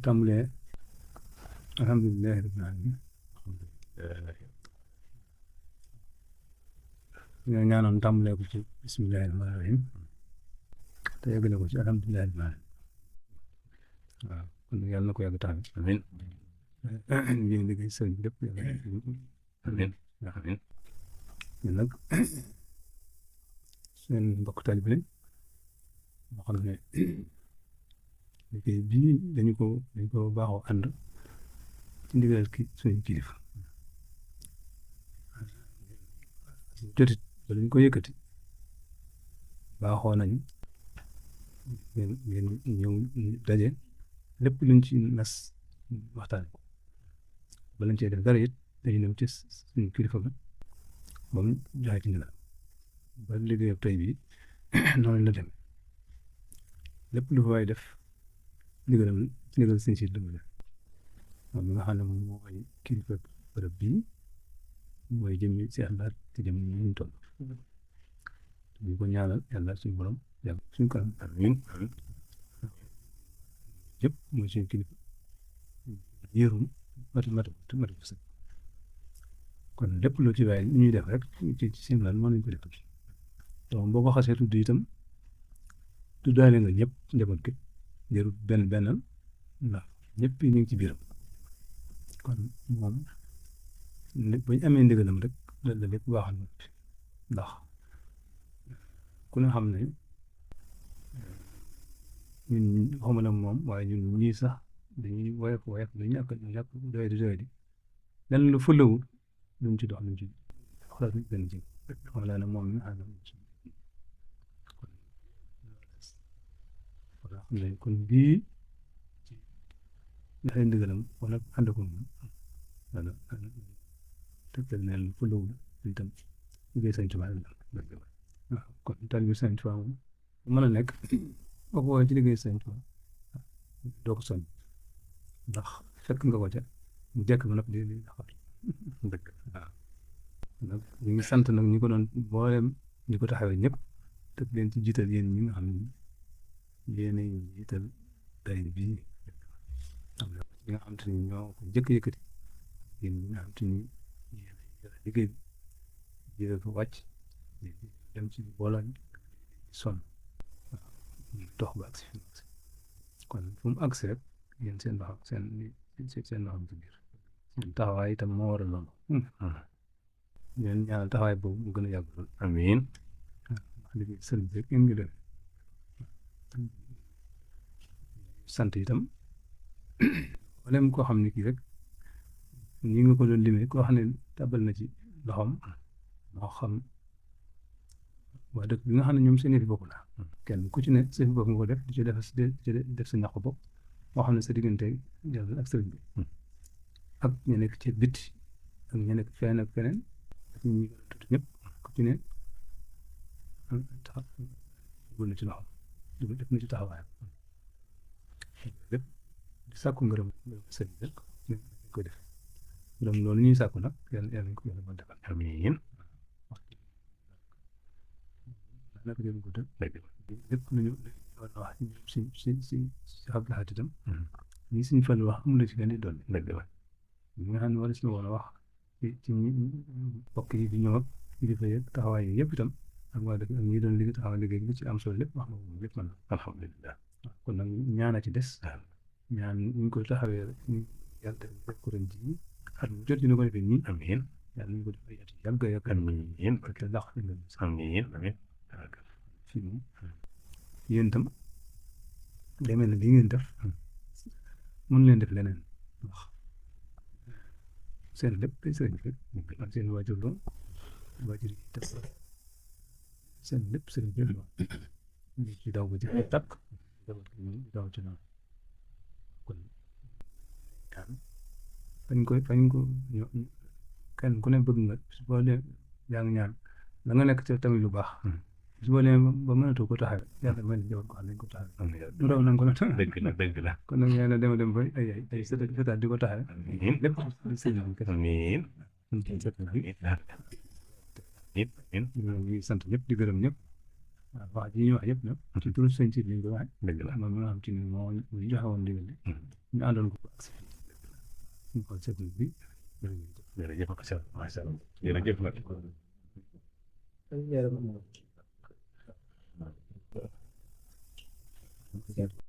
tàmbalee alhamdulilahi rabbil alamin ñoo ñaanoon tàmbalee ko ci bismillahi rahmaani rahim te yeggale ko ci alhamdulilahi rabbil alamin waaw kon yàlla na ko yàgg taxaw amiin yéen liggéey sëriñ lépp yàlla amiin amiin ñun nag seen mbokk taalibe lañ moo xam ne liggéey bii dañ ko baaxoo ànd ci ndigal suñu kilifa jotit ba dañ ko yëkkati baaxoo nañ ngeen ñëw daje lépp luñ ci nas waxtaan ko ba lañ cee def dara it dañu ñëw ci suñu kilifa ba ba mu joxe ci ndigal ba liggéey tey bi noonu la dem lépp lu fa waay def ndigalam ci ndigal sëñ si la mu def moom mi nga xam ne moom mooy kilifa bërëb bii mooy jëmmi si àllaat te jëm ñu toll ñu ko ñaanal yàlla suñu borom yàlla suñu kanam amiin yëpp mooy suñu kilifa yéerum matu sëñ kon lépp loo ci waaye ñuy def rek ci seen lan moo nañu ko def donc boo ko xasee tudd itam tuddaale nga ñëpp njaboot gi jarul bennal ndax ñëpp ñu ngi ci biiram kon moom bu ñu amee ndigalam rek la lépp baaxal na ndax ku ne xam ne ñun xawma la moom waaye ñun ñii sax dañuy woyof lu ñàkk doy di lenn lu fëlawul luñ ci dox luñ ci xoolal benn ji xam laa ne moom mi ànd voilà xam ne kon bii joxe ndigalam wala ànd ko moom wala tegtal ne lu fëlawul itam liggéey Sëñ Tuubaa waaw kon taalibe Sëñ Tuubaa moom mën a nekk boo ko woowee ci liggéey Sëñ Tuubaa doo ko soñ ndax fekk nga ko ca mu jekk ba noppi di xaar dëgg waaw nag ñu ngi sant nag ñi ko doon mboolem ñi ko taxawee ñëpp te leen ci jiital yéen ñi nga xam ne yéenay jiital day bii am na ñi nga xam te ni ñoo ko njëkk yëkkati yéen ñi nga xam te ni yéenay liggéey bi jëlee ko wàcc dem ci booloo sonn waaw dox ba agsi kon fu mu agsi rek yéen seen loxo seen loxo ci biir seen taxawaay itam moo war a loolu ñeen ñaanal taxawaay boobu mu gën a yàgg lool amiin wax dëgg sëriñ bi rek ngeen ngi def sant itam wala koo xam ne kii rek ñi nga ko doon limee koo xam ne tabal na ci loxoom moo xam waa dëkk bi nga xam ne ñoom seen yëfi bopp la kenn ku ci ne sa yëfi bopp nga ko def di ci def sa ñaq bopp moo xam ne sa diggante yàlla ak sëriñ bi ak ñu nekk ci biti ak ñu nekk feneen ak feneen ak ñi gën a tuuti ñëpp ku ci ne tax na ci loxoom def na ci taxawaayam lépp di sàkku ngërëm sëriñ bi rek ñu koy def ngërëm loolu ñuy sàkku nag yàlla nañ ko yàlla ba defal amiin naka jëm gudd lépp lu ñu war a wax si Abdul Ahad itam ñi suñu fan wax amul ci gën di doon dëgg la ñi nga xam ne war si woon a wax ci mbokk yi di ñëw ak kilifa yeeg taxawaay yi yëpp itam ak waa dëkk ak ñi doon liggéey taxawaay liggéey li ci am solo lépp wax na ko lépp man alhamdulilah kon nag ñaana ci des ñaan ñu ko taxawee rek ñu yàlla def ko ren ji at mu jot ñu ko defee nii amiin yàlla ñu ko def ay at yàgg yàgg amiin parce que ndax amiin amiin fii moom yéen itam demee na li ngeen def mën leen def leneen wax seen lépp sëriñ bi ak seen waajur lool waajur yi def seen lépp sëriñ bi lool ñu ci daw ba ci tàkk daw ci noonu kon fañ ko kenn ku ne bëgg nga su boo lee yaa ngi ñaan la nga nekk ci tamit lu baax su boo lee ba mënatoo ko taxawe yàlla may jawat ko xam nañ ko taxawe lu raw nañ ko na dëgg la kon nag yàlla dem ba ay sëtaat di ko taxawe lépp sëñ bi amiin ñu ngi sant ñëpp di gërëm ñëpp waaw wax ji ñuy wax yëpp nag ci turu sëñ si lañ ko waxee. dëgg la moom mi nga xam ci ne moo ñu joxe woon ndigal li ñu àndoon ko ak si suñu xool seetlu bi jërëjëf macha allah jërëjëf nag